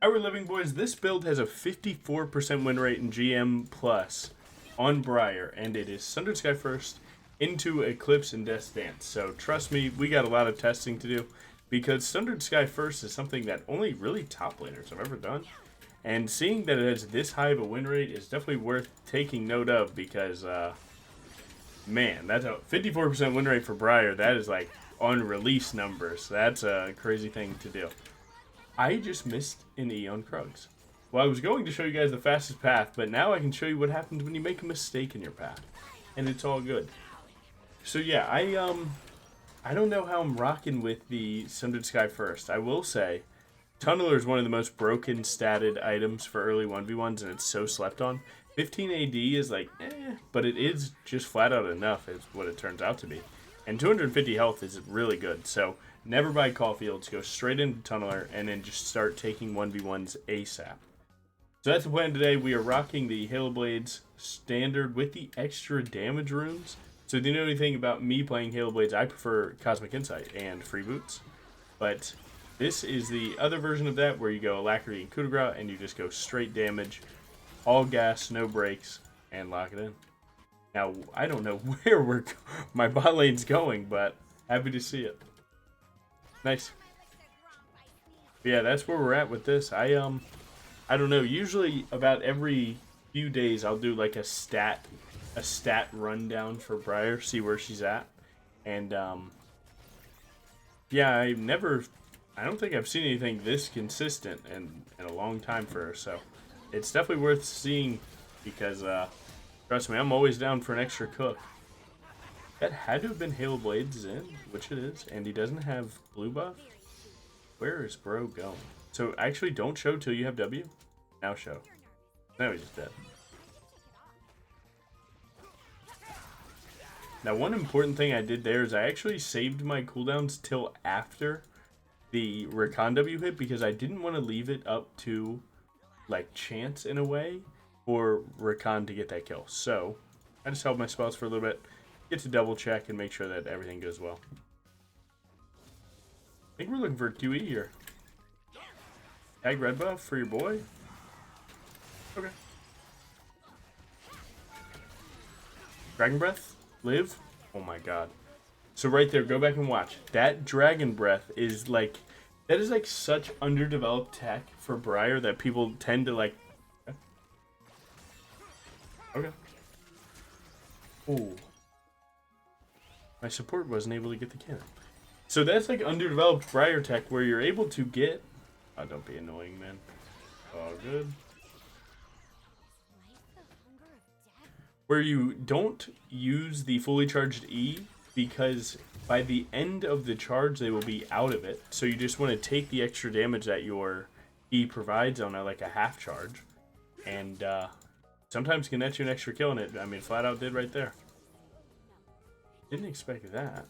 Our living boys, this build has a 54% win rate in GM plus on Briar, and it is Sundered Sky first into Eclipse and Death's Dance. So trust me, we got a lot of testing to do because Sundered Sky first is something that only really top laners have ever done. And seeing that it has this high of a win rate is definitely worth taking note of because, man, that's a 54% win rate for Briar. That is like on release numbers. That's a crazy thing to do. I just missed an E on Krugs. Well, I was going to show you guys the fastest path, but now I can show you what happens when you make a mistake in your path. And it's all good. So yeah, I don't know how I'm rocking with the Sundered Sky first. I will say, Tunneler is one of the most broken statted items for early 1v1s, and it's so slept on. 15 AD is like, but it is just flat out enough is what it turns out to be. And 250 health is really good, so never buy Caulfields, go straight into Tunneler, and then just start taking 1v1s ASAP. So that's the plan today. We are rocking the Halo Blades standard with the extra damage runes. So if you know anything about me playing Halo Blades, I prefer Cosmic Insight and Free Boots. But this is the other version of that where you go Alacrity and Coup de Grace and you just go straight damage, all gas, no breaks, and lock it in. Now, I don't know where my bot lane's going, but happy to see it. Nice. But yeah, that's where we're at with this. I don't know. Usually, about every few days, I'll do like a stat rundown for Briar, see where she's at, and yeah, I don't think I've seen anything this consistent in a long time for her. So it's definitely worth seeing because trust me, I'm always down for an extra cook. That had to have been Halo Blades in, which it is, and he doesn't have blue buff. Where is bro going? So actually, don't show till you have W. Now show. Now he's just dead. Now, one important thing I did there is I actually saved my cooldowns till after the Recon W hit because I didn't want to leave it up to like chance in a way for Recon to get that kill. So I just held my spells for a little bit, get to double check and make sure that everything goes well. I think we're looking for a QE here. Tag red buff for your boy. Okay. Dragon Breath, live. Oh my god. So right there, go back and watch. That Dragon Breath is like, that is like such underdeveloped tech for Briar that people tend to like. Okay. Ooh. My support wasn't able to get the cannon. So that's like underdeveloped Briar tech where you're able to get. Oh, don't be annoying, man. All good. Where you don't use the fully charged E because by the end of the charge they will be out of it. So you just want to take the extra damage that your E provides on like a half charge, and sometimes can net you an extra kill, and it, I mean, flat out did right there. Didn't expect that.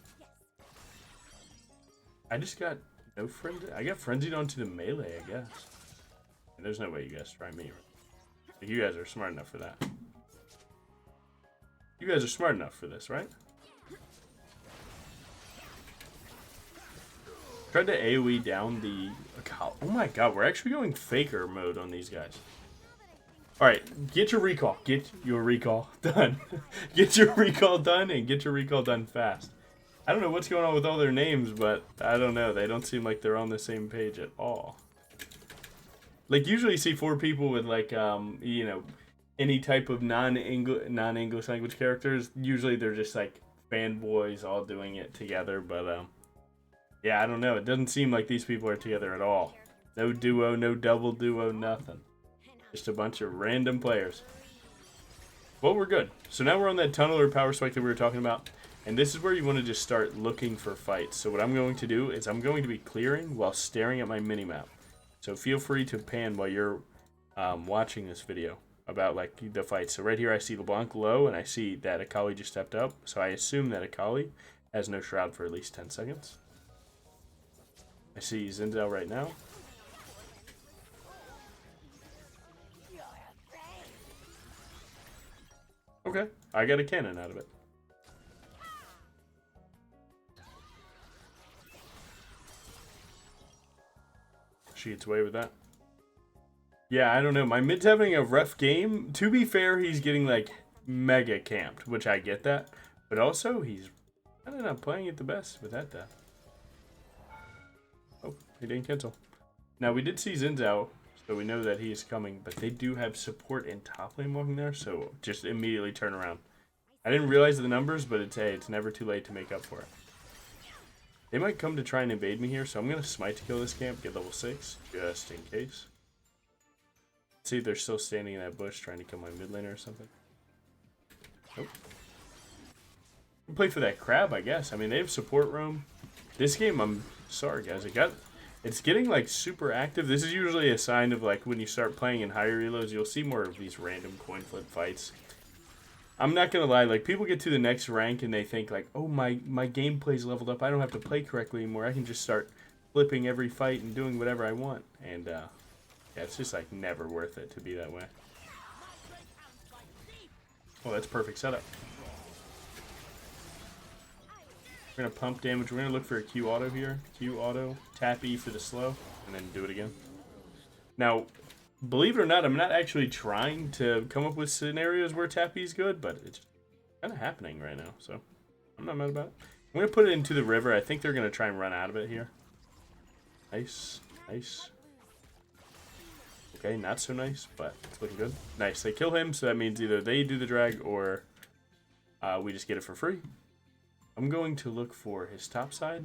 I just got no frenzy. I got frenzied onto the melee, I guess. And there's no way you guys try me. Like, you guys are smart enough for that. You guys are smart enough for this, right? Tried to AoE down the... Oh my god, we're actually going faker mode on these guys. Alright, get your recall. Get your recall done. Get your recall done and get your recall done fast. I don't know what's going on with all their names, but I don't know. They don't seem like they're on the same page at all. Like, usually you see 4 people with, like, you know, any type of non-English language characters. Usually they're just, like, fanboys all doing it together, but, yeah, I don't know. It doesn't seem like these people are together at all. No duo, no double duo, nothing. Just a bunch of random players. Well, we're good. So now we're on that tunneler power spike that we were talking about. And this is where you want to just start looking for fights. So what I'm going to do is I'm going to be clearing while staring at my minimap. So feel free to pan while you're watching this video about like the fights. So right here I see LeBlanc low and I see that Akali just stepped up. So I assume that Akali has no shroud for at least 10 seconds. I see Zinzao right now. Okay, I got a cannon out of it. She gets away with that. Yeah, I don't know. My mid's having a rough game. To be fair, he's getting like mega camped, which I get that. But also, he's kind of not playing it the best with that death. Oh, he didn't cancel. Now, we did see Zin's out, so we know that he is coming. But they do have support in top lane walking there, so just immediately turn around. I didn't realize the numbers, but it's never too late to make up for it. They might come to try and invade me here, so I'm going to smite to kill this camp, get level 6, just in case. See if they're still standing in that bush trying to kill my mid laner or something. Nope. Play for that crab, I guess. I mean, they have support roam. This game, I'm sorry, guys. It's getting, like, super active. This is usually a sign of, like, when you start playing in higher elos, you'll see more of these random coin flip fights. I'm not going to lie. Like, people get to the next rank and they think, like, oh, my gameplay's leveled up. I don't have to play correctly anymore. I can just start flipping every fight and doing whatever I want. And, yeah, it's just, like, never worth it to be that way. Oh, that's perfect setup. We're going to pump damage. We're going to look for a Q auto here. Q auto, tap E for the slow, and then do it again. Now, believe it or not, I'm not actually trying to come up with scenarios where tap E is good, but it's kind of happening right now, so I'm not mad about it. I'm going to put it into the river. I think they're going to try and run out of it here. Nice, nice. Okay, not so nice, but it's looking good. Nice, they kill him, so that means either they do the drag or we just get it for free. I'm going to look for his top side.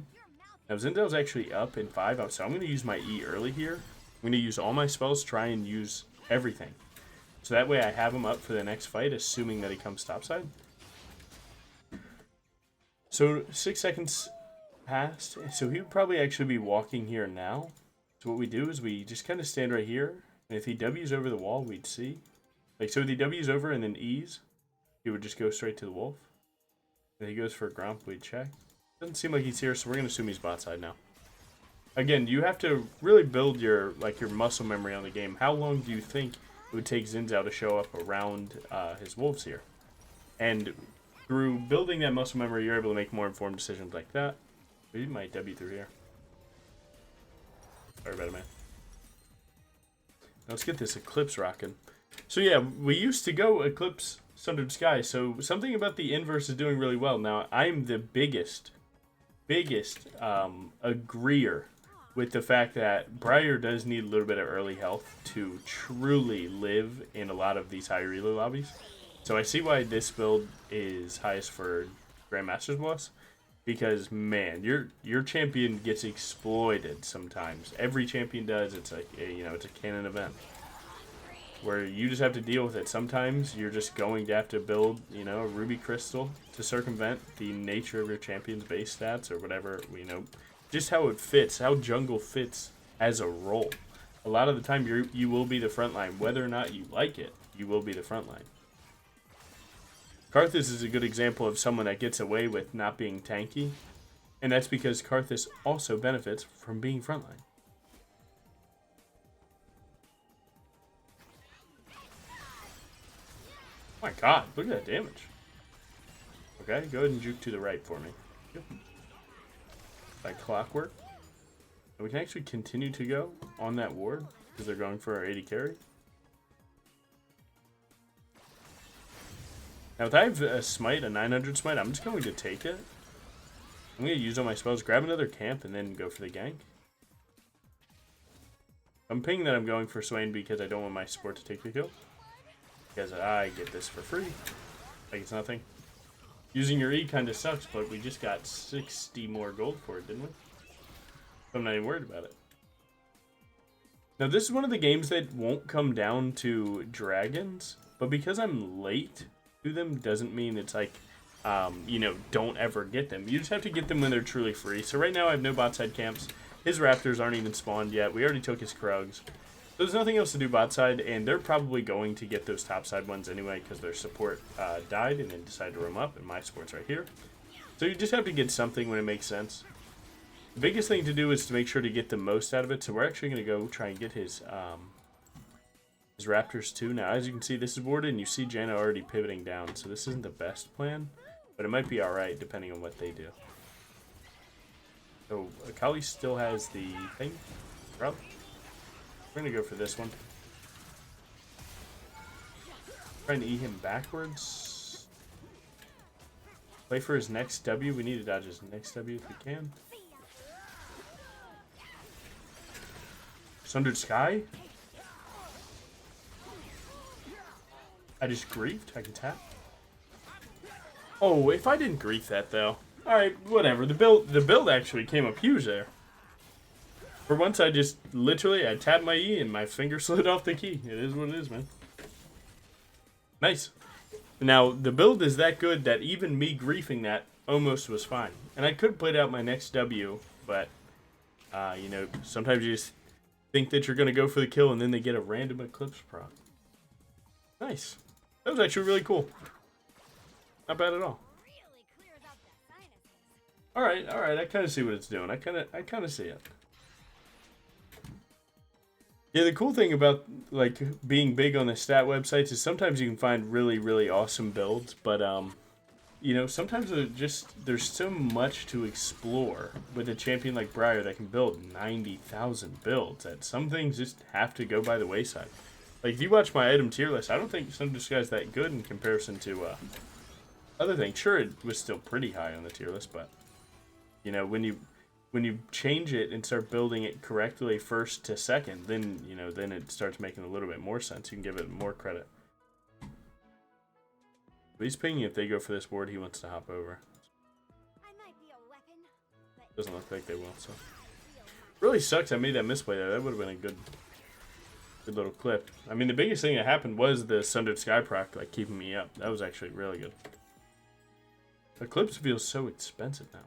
Now, Zindel's actually up in 5, so I'm going to use my E early here. I'm going to use all my spells, try and use everything. So that way I have him up for the next fight, assuming that he comes topside. So 6 seconds passed, so he would probably actually be walking here now. So what we do is we just kind of stand right here, and if he W's over the wall, we'd see. Like, so if he W's over and then E's, he would just go straight to the wolf. If he goes for a Gromp, we'd check. Doesn't seem like he's here, so we're going to assume he's bot side now. Again, you have to really build your muscle memory on the game. How long do you think it would take Zinzao to show up around his wolves here? And through building that muscle memory, you're able to make more informed decisions like that. We might W through here. Sorry about it, man. Now let's get this Eclipse rocking. So yeah, we used to go Eclipse Sundered Sky, so something about the inverse is doing really well. Now, I'm the biggest agreeer with the fact that Briar does need a little bit of early health to truly live in a lot of these higher elo lobbies. So I see why this build is highest for Grandmaster's Boss, because, man, your champion gets exploited sometimes. Every champion does. It's like it's a canon event where you just have to deal with it. Sometimes you're just going to have to build, a ruby crystal to circumvent the nature of your champion's base stats or whatever, just how it fits, how jungle fits as a role. A lot of the time you will be the front line. Whether or not you like it, you will be the front line. Karthus is a good example of someone that gets away with not being tanky, and that's because Karthus also benefits from being frontline. Oh my god, look at that damage. Okay, go ahead and juke to the right for me. Yep. Like clockwork. And we can actually continue to go on that ward, because they're going for our 80 carry. Now, if I have a smite, a 900 smite, I'm just going to take it. I'm going to use all my spells, grab another camp, and then go for the gank. I'm pinging that I'm going for Swain because I don't want my support to take the kill. Because I get this for free. Like it's nothing. Using your E kind of sucks, but we just got 60 more gold for it, didn't we? I'm not even worried about it. Now, this is one of the games that won't come down to dragons, but because I'm late to them doesn't mean it's like, don't ever get them. You just have to get them when they're truly free. So right now I have no bot side camps. His raptors aren't even spawned yet. We already took his Krugs. There's nothing else to do bot side, and they're probably going to get those top side ones anyway because their support died and then decided to roam up, and my support's right here. So you just have to get something when it makes sense. The biggest thing to do is to make sure to get the most out of it, so we're actually going to go try and get his raptors too. Now, as you can see, this is boarded, and you see Janna already pivoting down, so this isn't the best plan, but it might be alright depending on what they do. So, Akali still has the thing. We're going to go for this one. Trying to eat him backwards. Wait for his next W. We need to dodge his next W if we can. Sundered Sky? I just griefed. I can tap. Oh, if I didn't grief that though. Alright, whatever. The build actually came up huge there. For once I just literally I tapped my E and my finger slid off the key. It is what it is, man. Nice. Now the build is that good that even me griefing that almost was fine. And I could have played out my next W, but you know, sometimes you just think that you're gonna go for the kill and then they get a random eclipse proc. Nice. That was actually really cool. Not bad at all. Alright, I kinda see what it's doing. I kinda see it. Yeah, the cool thing about like being big on the stat websites is sometimes you can find really, really awesome builds, but you know, sometimes there's so much to explore with a champion like Briar that can build 90,000 builds that some things just have to go by the wayside. Like if you watch my item tier list, I don't think some of this guy's that good in comparison to other things. Sure, it was still pretty high on the tier list, but you know, when you change it and start building it correctly first to second, then you know, then it starts making a little bit more sense. You can give it more credit. But he's pinging if they go for this ward, he wants to hop over. Doesn't look like they will, so. Really sucks I made that misplay there. That would have been a good little clip. I mean, the biggest thing that happened was the Sundered Sky proc, like, keeping me up. That was actually really good. Eclipse feels so expensive now.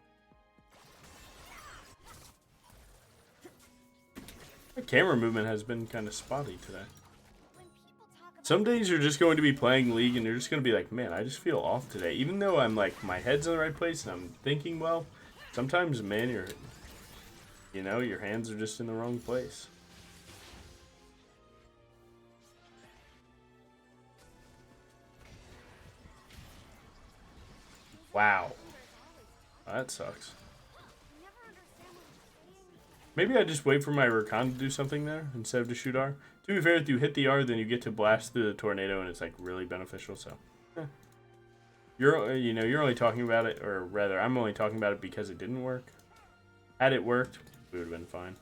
The camera movement has been kind of spotty today. Some days you're just going to be playing League and you're just going to be like, man, I just feel off today. Even though I'm like, my head's in the right place and I'm thinking well, sometimes, man, you know, your hands are just in the wrong place. Wow. That sucks. Maybe I just wait for my Rakan to do something there instead of to shoot R. To be fair, if you hit the R, then you get to blast through the tornado, and it's like really beneficial. So, you know, you're only talking about it, or rather, I'm only talking about it because it didn't work. Had it worked, we would have been fine.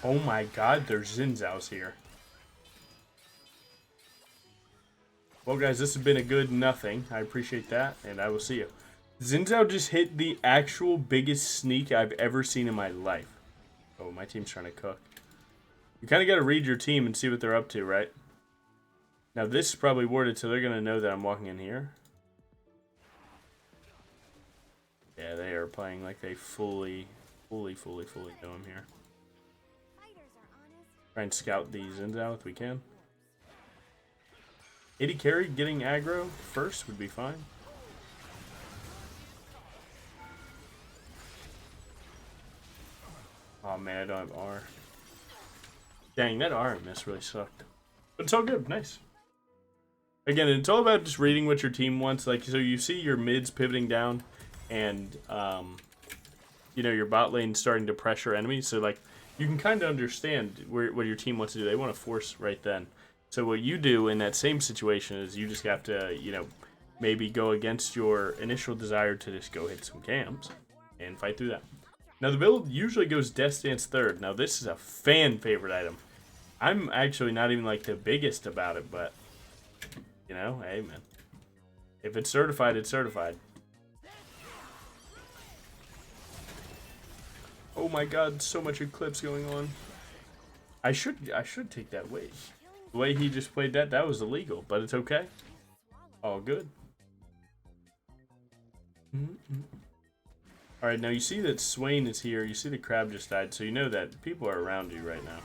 Oh my God, there's Xin Zhao's here. Well, guys, this has been a good nothing. I appreciate that, and I will see you. Xin Zhao just hit the actual biggest sneak I've ever seen in my life. Oh, my team's trying to cook. You kind of got to read your team and see what they're up to, right? Now, this is probably worded, so they're going to know that I'm walking in here. Yeah, they are playing like they fully know I'm here. Try and scout these Xin Zhao if we can. 80 carry, getting aggro first would be fine. Oh man, I don't have R. Dang, that R miss really sucked. But it's all good, nice. Again, it's all about just reading what your team wants. Like, so you see your mids pivoting down and, you know, your bot lane starting to pressure enemies. So, like, you can kind of understand what your team wants to do. They want to force right then. So what you do in that same situation is you just have to, you know, maybe go against your initial desire to just go hit some camps and fight through that. Now the build usually goes Death Dance third. Now this is a fan favorite item. I'm actually not even like the biggest about it, but you know, hey man. If it's certified, it's certified. Oh my God, so much eclipse going on. I should take that wave. The way he just played that was illegal, but it's okay. All good. Alright, now you see that Swain is here. You see the crab just died, so you know that people are around you right now.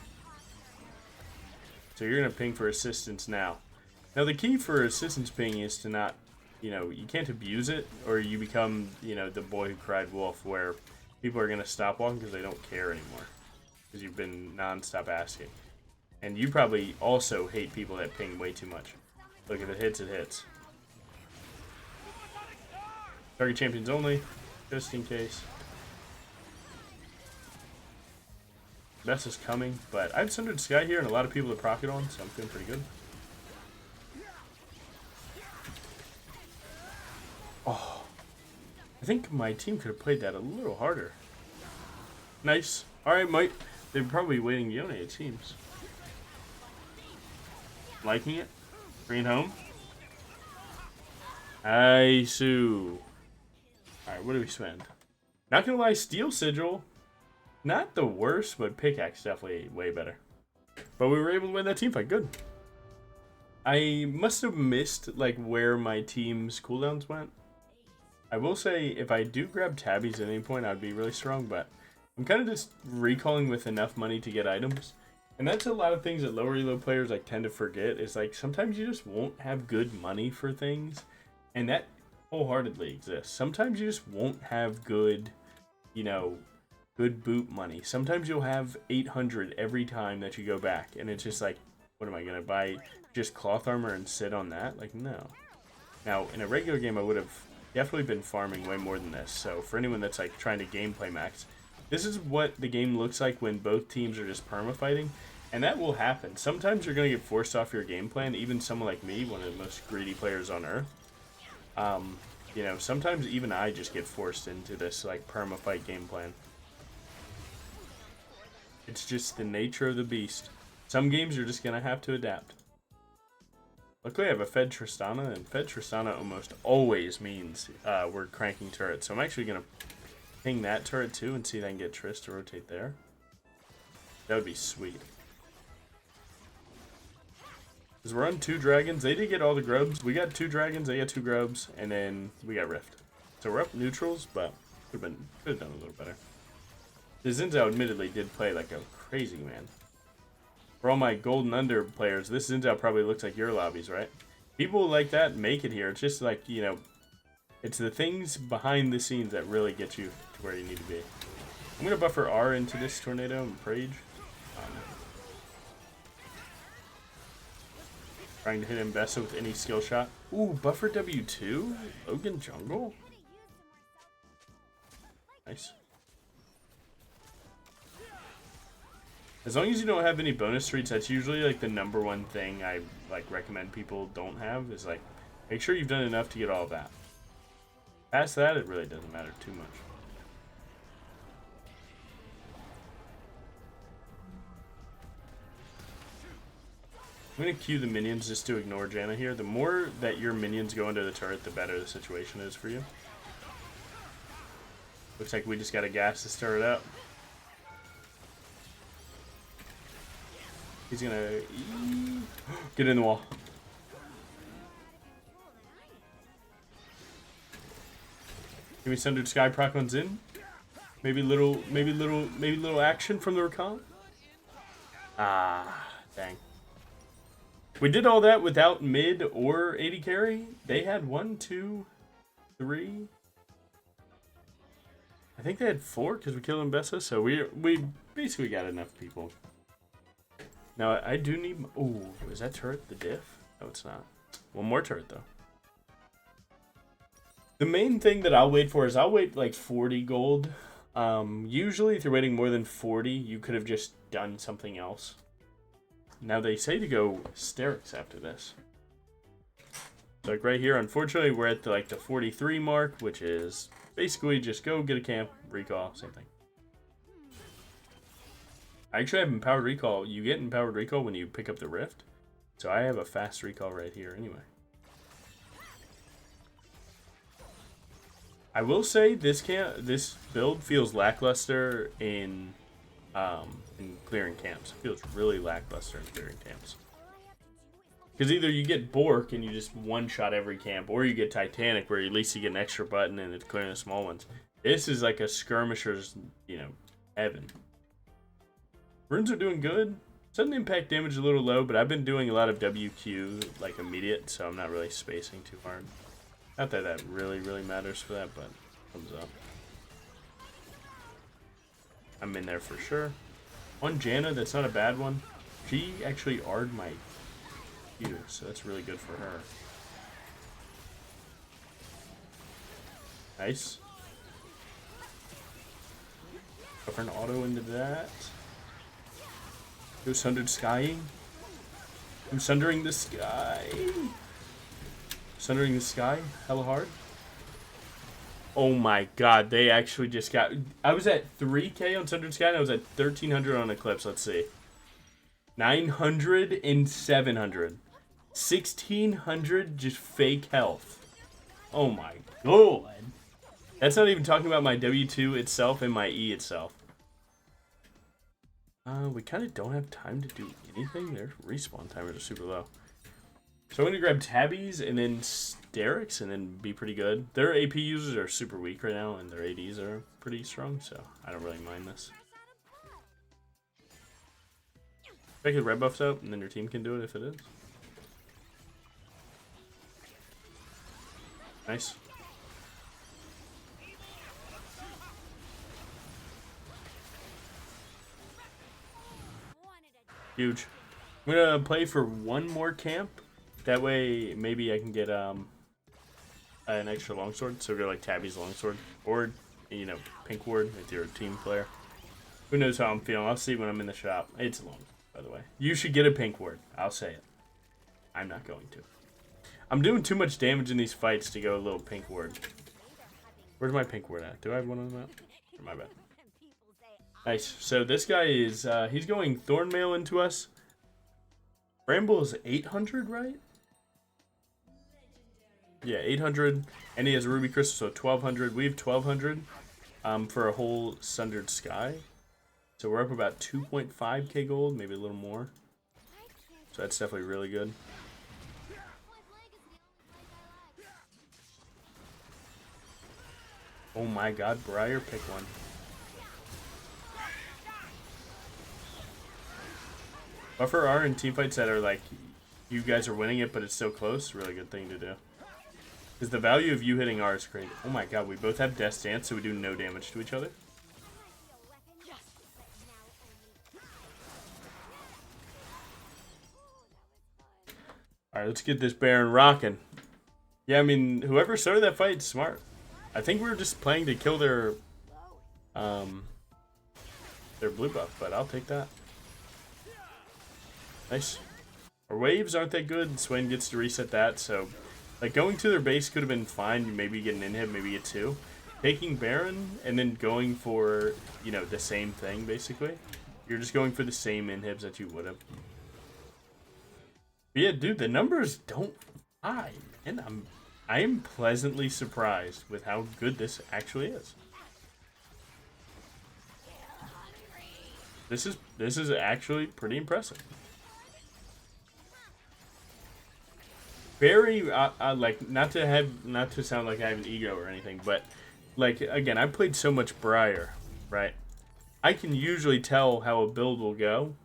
So you're going to ping for assistance now. Now the key for assistance ping is to not, you know, you can't abuse it, or you become, you know, the boy who cried wolf, where people are going to stop walking because they don't care anymore. Because you've been non-stop asking. And you probably also hate people that ping way too much. Look, if it hits, it hits. Target champions only, just in case. Best is coming, but I have Sundered Sky here and a lot of people to proc it on, so I'm feeling pretty good. Oh, I think my team could have played that a little harder. Nice. Alright, Mike. They're probably waiting Yone, it seems. Liking it? Green home. Sue. Alright, what do we spend? Not gonna lie, Steel Sigil. Not the worst, but Pickaxe definitely way better. But we were able to win that team fight. Good. I must have missed like where my team's cooldowns went. I will say if I do grab tabbies at any point, I'd be really strong, but I'm kind of just recalling with enough money to get items. And that's a lot of things that lower elo players like tend to forget. Is like sometimes you just won't have good money for things, and that wholeheartedly exists. Sometimes you just won't have good, you know, good boot money. Sometimes you'll have 800 every time that you go back, and it's just like, what am I gonna buy? Just cloth armor and sit on that? Like, no. Now in a regular game, I would have definitely been farming way more than this. So for anyone that's like trying to gameplay max, this is what the game looks like when both teams are just perma-fighting, and that will happen. Sometimes you're going to get forced off your game plan, even someone like me, one of the most greedy players on Earth. You know, sometimes even I just get forced into this, like, perma-fight game plan. It's just the nature of the beast. Some games you're just going to have to adapt. Luckily I have a Fed Tristana, and Fed Tristana almost always means we're cranking turrets. So I'm actually going to ping that turret too and see if I can get Trist to rotate there. That would be sweet. Because we're on 2 dragons. They did get all the grubs. We got 2 dragons, they got 2 grubs, and then we got Rift. So we're up neutrals, but could have done a little better. The Zinzao admittedly did play like a crazy man. For all my golden under players, this Zinzao probably looks like your lobbies, right? People like that make it here. It's just like, you know, it's the things behind the scenes that really get you to where you need to be. I'm going to buffer R into this tornado and Prage. Trying to hit Mbessa with any skill shot. Ooh, buffer W2? Logan jungle? Nice. As long as you don't have any bonus treats, that's usually like the #1 thing I like recommend people don't have, is like make sure you've done enough to get all of that. Past that, it really doesn't matter too much. I'm going to queue the minions just to ignore Janna here. The more that your minions go into the turret, the better the situation is for you. Looks like we just got to gas this turret up. He's going to get in the wall. Give me Sundered Sky proc on Zin. Maybe little action from the recon. Ah, dang. We did all that without mid or AD carry. They had 1, 2, 3. I think they had 4 because we killed Mbessa. So we basically got enough people. Now I do need. Oh, is that turret the diff? No, it's not. One more turret though. The main thing that I'll wait for is I'll wait like 40 gold. Usually if you're waiting more than 40, you could have just done something else. Now they say to go Sterix after this. So like right here, unfortunately, we're at the 43 mark, which is basically just go get a camp, recall, same thing. I actually have empowered recall. You get empowered recall when you pick up the rift. So I have a fast recall right here anyway. I will say this build feels lackluster in clearing camps. It feels really lackluster in clearing camps. Because either you get Bork and you just one-shot every camp, or you get Titanic where at least you get an extra button and it's clearing the small ones. This is like a skirmisher's, you know, heaven. Runes are doing good. Sudden impact damage a little low, but I've been doing a lot of WQ, like immediate, so I'm not really spacing too hard. Not that that really matters for that, but thumbs up. I'm in there for sure. On Janna, that's not a bad one. She actually R'd my Q, so that's really good for her. Nice. Go for an auto into that. Go sundered skying. I'm sundering the sky. Sundering the sky. Hella hard. Oh my god, they actually just got... I was at 3k on sundered sky and I was at 1300 on eclipse. Let's see. 900 and 700. 1600 just fake health. Oh my god. That's not even talking about my W2 itself and my E itself. We kind of don't have time to do anything. Their respawn timers are super low. So I'm going to grab Tabbies and then Sterix and then be pretty good. Their AP users are super weak right now and their ADs are pretty strong, so I don't really mind this. Check the red buffs out and then your team can do it if it is. Nice. Huge. I'm gonna play for one more camp. That way, maybe I can get an extra longsword. So go like Tabby's longsword, or you know, pink ward if you're a team player. Who knows how I'm feeling? I'll see when I'm in the shop. It's long, by the way. You should get a pink ward. I'll say it. I'm not going to. I'm doing too much damage in these fights to go a little pink ward. Where's my pink ward at? Do I have one on the map? Or my bad. Nice. So this guy is, he's going Thornmail into us. Bramble is 800, right? Yeah, 800. And he has a Ruby Crystal, so 1200. We have 1200 for a whole Sundered Sky. So we're up about 2.5k gold, maybe a little more. So that's definitely really good. Oh my god, Briar, pick one. Buffer R in teamfights that are like, you guys are winning it, but it's still close. Really good thing to do. Because the value of you hitting R is great. Oh my god, we both have Death Dance, so we do no damage to each other. Alright, let's get this Baron rocking. Yeah, I mean, whoever started that fight is smart. I think we were just playing to kill their blue buff, but I'll take that. Nice. Our waves aren't that good. Swain gets to reset that, so like going to their base could have been fine. You maybe get an inhib, maybe get two. Taking Baron and then going for, you know, the same thing basically. You're just going for the same inhibs that you would have. But yeah, dude, the numbers don't lie, and I am pleasantly surprised with how good this actually is. This is actually pretty impressive. Very like not to sound like I have an ego or anything, but like again, I played so much Briar, right? I can usually tell how a build will go,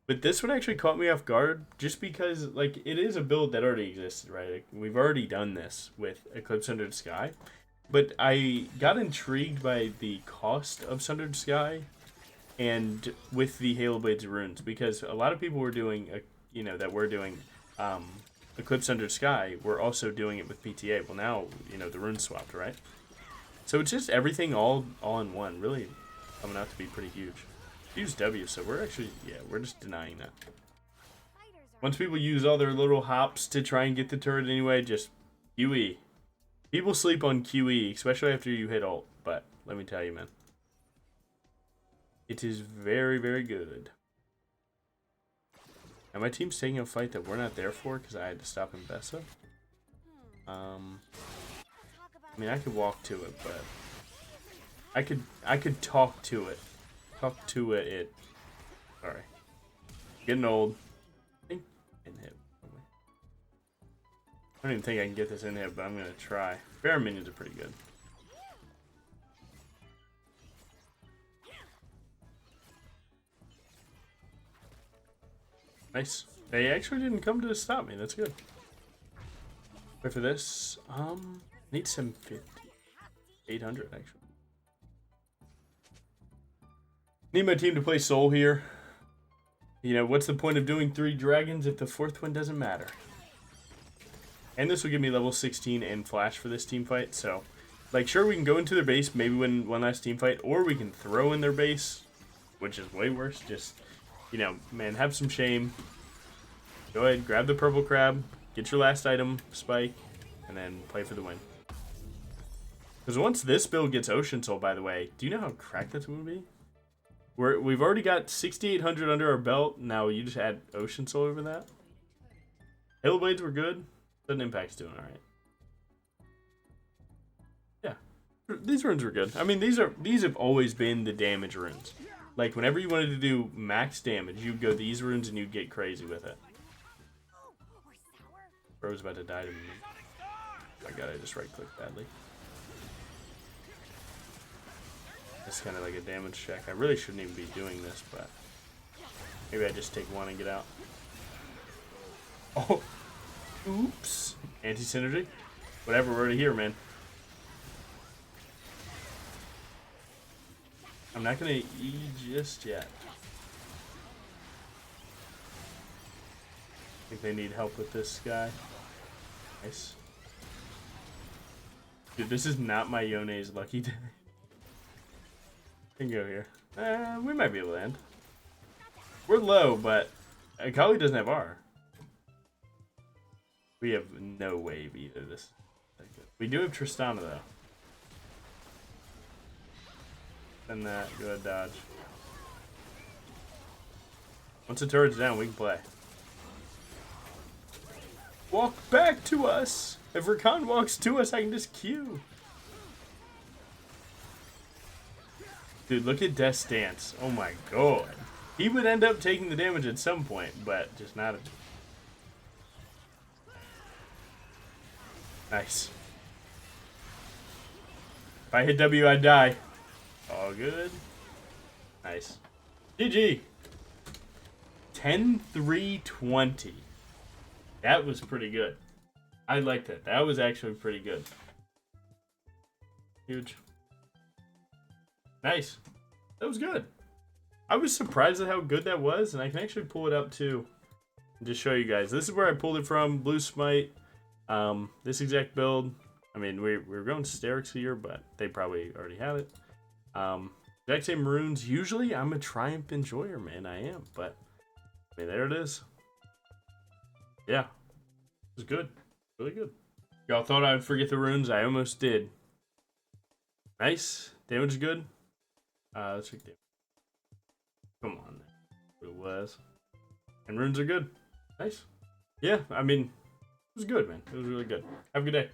but this one actually caught me off guard just because like it is a build that already existed, right? Like, we've already done this with Eclipse Sundered Sky, but I got intrigued by the cost of Sundered Sky and with the Halo Blades runes because a lot of people were doing that we're doing Eclipse Under Sky, we're also doing it with PTA. Well, now, you know, the runes swapped, right? So it's just everything all in one. Really coming out to be pretty huge. Huge W, so we're actually, yeah, we're just denying that. Once people use all their little hops to try and get the turret anyway, just QE. People sleep on QE, especially after you hit ult. But let me tell you, man. It is very, very good. And my team's taking a fight that we're not there for because I had to stop in Bessa. I mean, I could walk to it, but I could talk to it. Talk to it. Sorry. Getting old. I think inhib. I don't even think I can get this inhib, but I'm gonna try. Baron minions are pretty good. Nice. They actually didn't come to stop me. That's good. Wait for this. Need 750. 800 actually. Need my team to play Soul here. You know, what's the point of doing 3 dragons if the 4th one doesn't matter? And this will give me level 16 and flash for this team fight, so Like, sure, we can go into their base, maybe win one last team fight, or we can throw in their base, which is way worse. Just, you know, man, have some shame. Go ahead, grab the purple crab, get your last item, spike, and then play for the win. Because once this build gets Ocean Soul, by the way, do you know how cracked that's going to be? We've already got 6,800 under our belt. Now you just add Ocean Soul over that. Halo Blades were good. Sudden Impact's doing all right. Yeah, these runes were good. I mean, these have always been the damage runes. Like, whenever you wanted to do max damage, you'd go these runes and you'd get crazy with it. Bro's about to die to me. Oh my god, I just right-clicked badly. It's kind of like a damage check. I really shouldn't even be doing this, but maybe I just take one and get out. Oh, oops. Anti-synergy. Whatever, we're already here, man. I'm not gonna E just yet. I think they need help with this guy. Nice. Dude, this is not my Yone's lucky day. Can go here. We might be able to end. We're low, but Akali doesn't have R. We have no wave either. This. We do have Tristana though. Send that. Go ahead, dodge. Once the turret's down, we can play. Walk back to us. If Rakan walks to us, I can just Q. Dude, look at Death's Dance. Oh my god. He would end up taking the damage at some point, but just not. Nice. If I hit W, I'd die. All good. Nice. GG. 10-3-20. That was pretty good. I liked that. That was actually pretty good. Huge. Nice. That was good. I was surprised at how good that was, and I can actually pull it up too and just show you guys. This is where I pulled it from. Blue Smite. This exact build. I mean, we were going Sterix here, but they probably already had it. Exact same runes. Usually, I'm a Triumph Enjoyer, man. I am, but I mean, there it is. Yeah, it was good. Really good. Y'all thought I would forget the runes. I almost did. Nice. Damage is good. Let's check damage. Come on. It was. And runes are good. Nice. Yeah, I mean, it was good, man. It was really good. Have a good day.